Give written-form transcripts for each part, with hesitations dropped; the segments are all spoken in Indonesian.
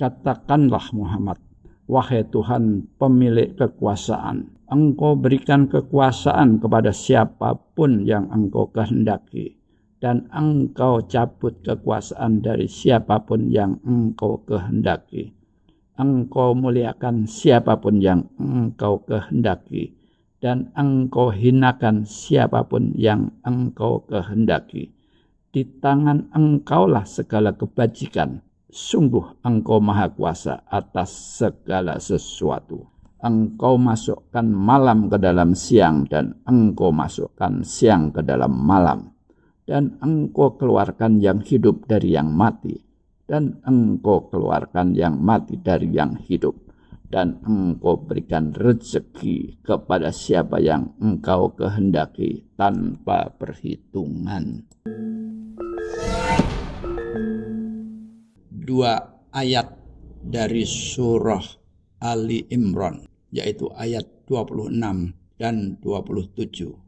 Katakanlah Muhammad, wahai Tuhan pemilik kekuasaan, Engkau berikan kekuasaan kepada siapapun yang Engkau kehendaki, dan Engkau cabut kekuasaan dari siapapun yang Engkau kehendaki. Engkau muliakan siapapun yang Engkau kehendaki, dan Engkau hinakan siapapun yang Engkau kehendaki. Di tangan Engkaulah segala kebajikan. Sungguh Engkau maha kuasa atas segala sesuatu. Engkau masukkan malam ke dalam siang, dan Engkau masukkan siang ke dalam malam. Dan Engkau keluarkan yang hidup dari yang mati, dan Engkau keluarkan yang mati dari yang hidup. Dan Engkau berikan rezeki kepada siapa yang Engkau kehendaki tanpa perhitungan. 2 ayat dari surah Ali Imran, yaitu ayat 26 dan 27,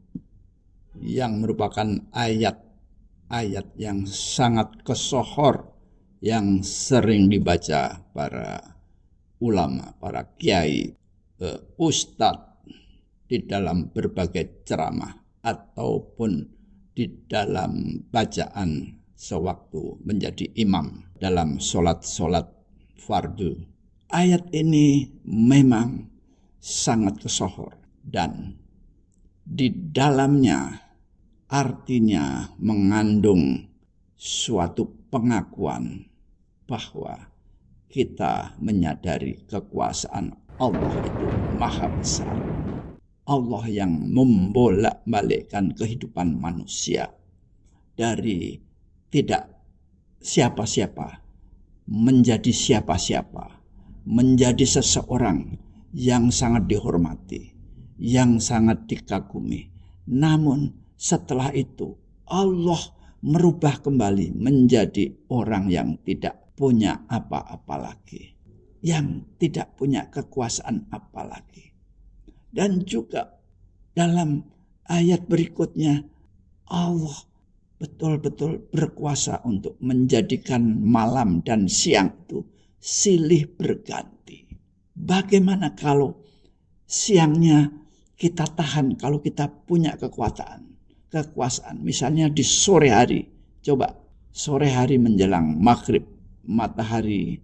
yang merupakan ayat-ayat yang sangat kesohor yang sering dibaca para ulama, para kiai, ustadz di dalam berbagai ceramah ataupun di dalam bacaan sewaktu menjadi imam dalam sholat fardu. Ayat ini memang sangat kesohor, dan di dalamnya artinya mengandung suatu pengakuan bahwa kita menyadari kekuasaan Allah itu maha besar. Allah yang membolak-balikkan kehidupan manusia dari tidak siapa-siapa menjadi siapa-siapa, menjadi seseorang yang sangat dihormati, yang sangat dikagumi. Namun setelah itu Allah merubah kembali menjadi orang yang tidak punya apa-apa lagi, yang tidak punya kekuasaan apa lagi. Dan juga dalam ayat berikutnya, Allah betul-betul berkuasa untuk menjadikan malam dan siang itu silih berganti. Bagaimana kalau siangnya kita tahan, kalau kita punya kekuasaan. Misalnya di sore hari, coba sore hari menjelang maghrib, matahari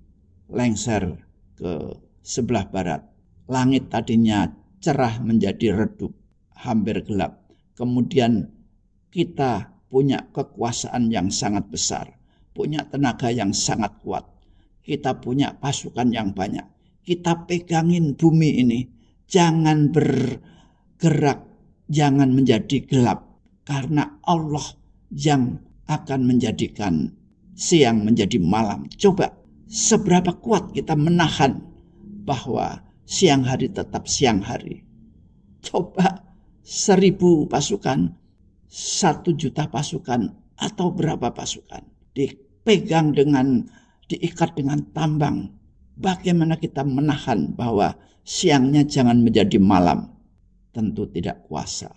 lengser ke sebelah barat. Langit tadinya cerah menjadi redup, hampir gelap. Kemudian kita punya kekuasaan yang sangat besar, punya tenaga yang sangat kuat. Kita punya pasukan yang banyak. Kita pegangin bumi ini, jangan bergerak, jangan menjadi gelap. Karena Allah yang akan menjadikan siang menjadi malam. Coba seberapa kuat kita menahan bahwa siang hari tetap siang hari. Coba 1000 pasukan, 1 juta pasukan, atau berapa pasukan dipegang diikat dengan tambang. Bagaimana kita menahan bahwa siangnya jangan menjadi malam? Tentu tidak kuasa.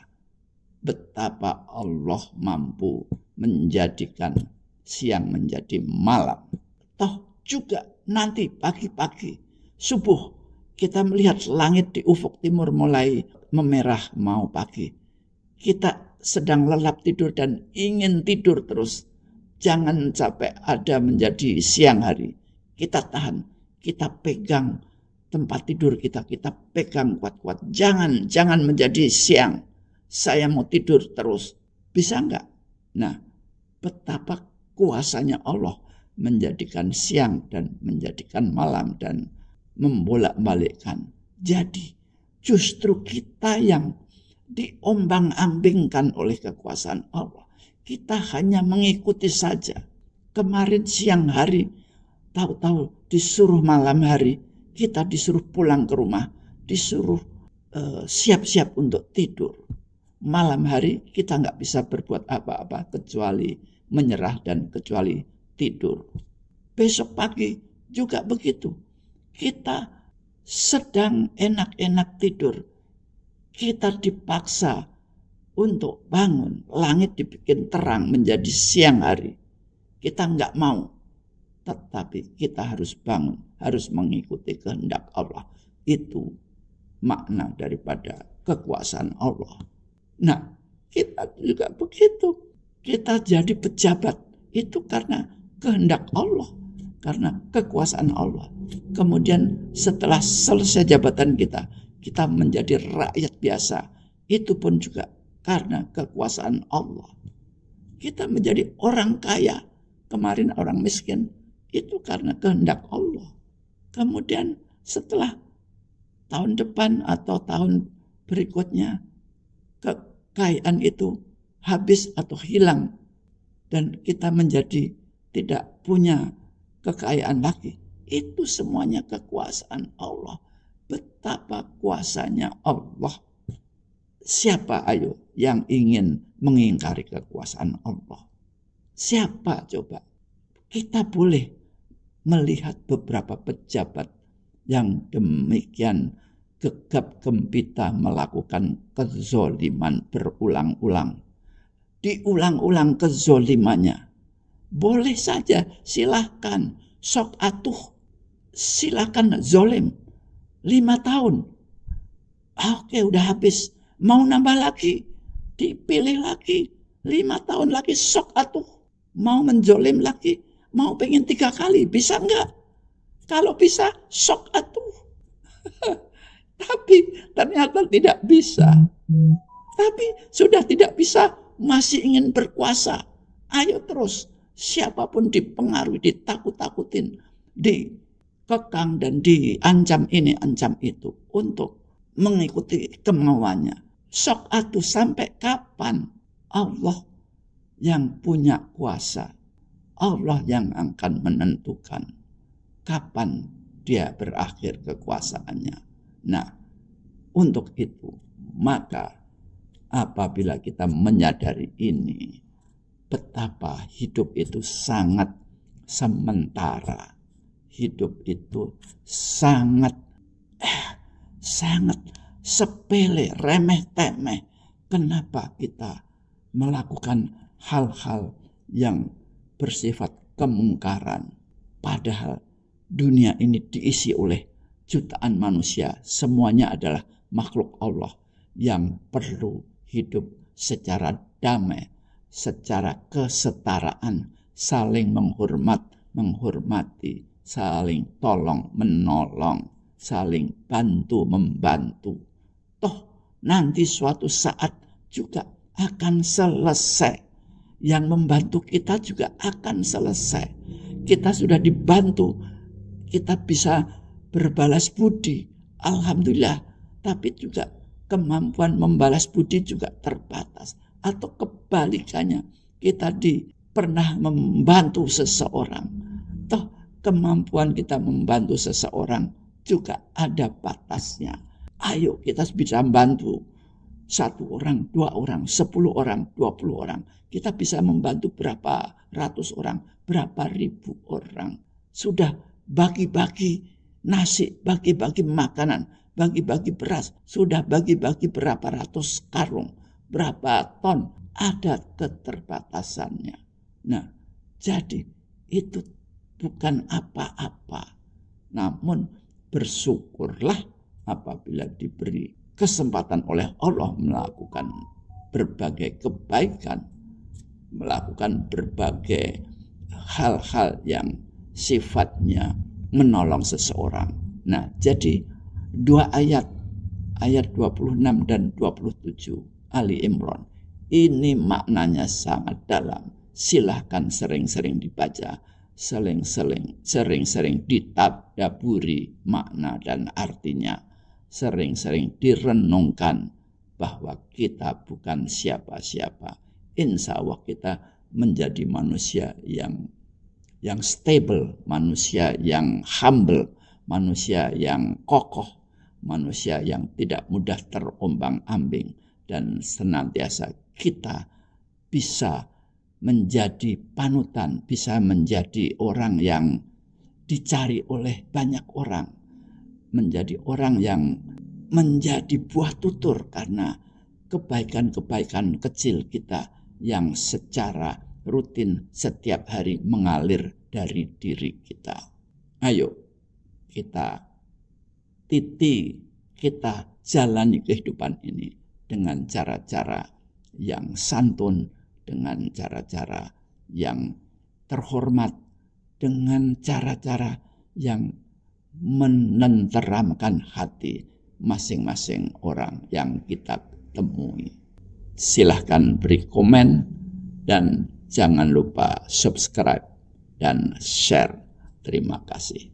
Betapa Allah mampu menjadikan siang menjadi malam. Toh juga nanti pagi-pagi subuh kita melihat langit di ufuk timur mulai memerah mau pagi. Kita sedang lelap tidur dan ingin tidur terus. Jangan sampai ada menjadi siang hari. Kita tahan, kita pegang tempat tidur kita pegang kuat-kuat. Jangan menjadi siang. Saya mau tidur terus. Bisa enggak? Nah, betapa kuasanya Allah menjadikan siang dan menjadikan malam dan membolak-balikkan. Jadi justru kita yang diombang-ambingkan oleh kekuasaan Allah. Kita hanya mengikuti saja. Kemarin siang hari, tahu-tahu disuruh malam hari, kita disuruh pulang ke rumah, disuruh siap-siap untuk tidur. Malam hari kita nggak bisa berbuat apa-apa kecuali menyerah dan kecuali tidur. Besok pagi juga begitu. Kita sedang enak-enak tidur. Kita dipaksa untuk bangun. Langit dibikin terang menjadi siang hari. Kita nggak mau. tetapi kita harus bangun, harus mengikuti kehendak Allah. Itu makna daripada kekuasaan Allah. Nah, kita juga begitu. Kita jadi pejabat itu karena kehendak Allah, karena kekuasaan Allah. Kemudian setelah selesai jabatan kita menjadi rakyat biasa. Itu pun juga karena kekuasaan Allah. Kita menjadi orang kaya, kemarin orang miskin, itu karena kehendak Allah. Kemudian setelah tahun depan atau tahun berikutnya, kekayaan itu habis atau hilang, dan kita menjadi tidak punya kekayaan lagi. Itu semuanya kekuasaan Allah. Betapa kuasanya Allah. Siapa ayo yang ingin mengingkari kekuasaan Allah? Siapa coba? Kita boleh melihat beberapa pejabat yang demikian gegap gempita melakukan kezoliman berulang-ulang. Diulang-ulang kezolimannya. Boleh saja, silahkan. Sok atuh. Silahkan zolim. 5 tahun. Oke, udah habis. Mau nambah lagi. Dipilih lagi. 5 tahun lagi, sok atuh. Mau menzolim lagi. Mau pengen 3 kali. Bisa enggak? Kalau bisa, sok atuh. Tapi ternyata tidak bisa. Tapi sudah tidak bisa, masih ingin berkuasa. Ayo terus. Siapapun dipengaruhi, ditakut-takutin, dikekang dan diancam ini, ancam itu untuk mengikuti kemauannya. Sok atuh, sampai kapan? Allah yang punya kuasa. Allah yang akan menentukan kapan dia berakhir kekuasaannya. Nah, untuk itu, maka apabila kita menyadari ini, betapa hidup itu sangat sementara. Hidup itu sangat sepele, remeh-temeh. Kenapa kita melakukan hal-hal yang bersifat kemungkaran? Padahal dunia ini diisi oleh jutaan manusia. Semuanya adalah makhluk Allah yang perlu hidup secara damai, secara kesetaraan, saling menghormati, saling tolong menolong, saling bantu membantu. Toh nanti suatu saat juga akan selesai. Yang membantu kita juga akan selesai. Kita sudah dibantu, kita bisa berbalas budi, alhamdulillah. Tapi juga kemampuan membalas budi juga terbatas. Atau kebalikannya, kita pernah membantu seseorang. Toh kemampuan kita membantu seseorang juga ada batasnya. Ayo kita bisa membantu 1 orang, 2 orang, 10 orang, 20 orang. Kita bisa membantu berapa ratus orang, berapa ribu orang. Sudah bagi-bagi nasi, bagi-bagi makanan, bagi-bagi beras. Sudah bagi-bagi berapa ratus karung, berapa ton. Ada keterbatasannya. Nah, jadi itu bukan apa-apa. Namun bersyukurlah apabila diberi kesempatan oleh Allah melakukan berbagai kebaikan, melakukan berbagai hal-hal yang sifatnya menolong seseorang. Nah, jadi 2 ayat 26 dan 27 Ali Imran, ini maknanya sangat dalam. Silahkan sering-sering dibaca, sering-sering ditadaburi makna dan artinya, sering-sering direnungkan bahwa kita bukan siapa-siapa. Insya Allah kita menjadi manusia yang stable, manusia yang humble, manusia yang kokoh, manusia yang tidak mudah terombang-ambing, dan senantiasa kita bisa menjadi panutan, bisa menjadi orang yang dicari oleh banyak orang, menjadi orang yang menjadi buah tutur karena kebaikan-kebaikan kecil kita yang secara rutin setiap hari mengalir dari diri kita. Ayo kita jalani kehidupan ini dengan cara-cara yang santun, dengan cara-cara yang terhormat, dengan cara-cara yang menenteramkan hati masing-masing orang yang kita temui. Silahkan beri komen dan jangan lupa subscribe dan share. Terima kasih.